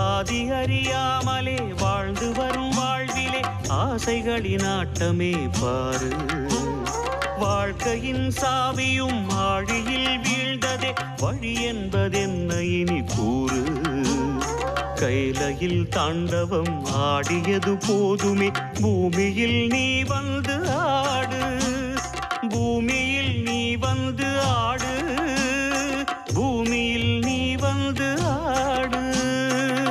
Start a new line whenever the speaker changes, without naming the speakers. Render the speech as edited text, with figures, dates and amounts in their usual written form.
ஆதி அறியாமலே வாழ்ந்து வரும் வாழ்விலே ஆசைகளின் ஆட்டமே பாரு. வாழ்க்கையின் சாவியும் ஆழியில் வீழ்ந்ததே, வழி என்பதென்ன இனி கூறு. கைலையில் தாண்டவம் ஆடியது போதுமே, பூமியில் நீ வந்து ஆடு. பூமியில்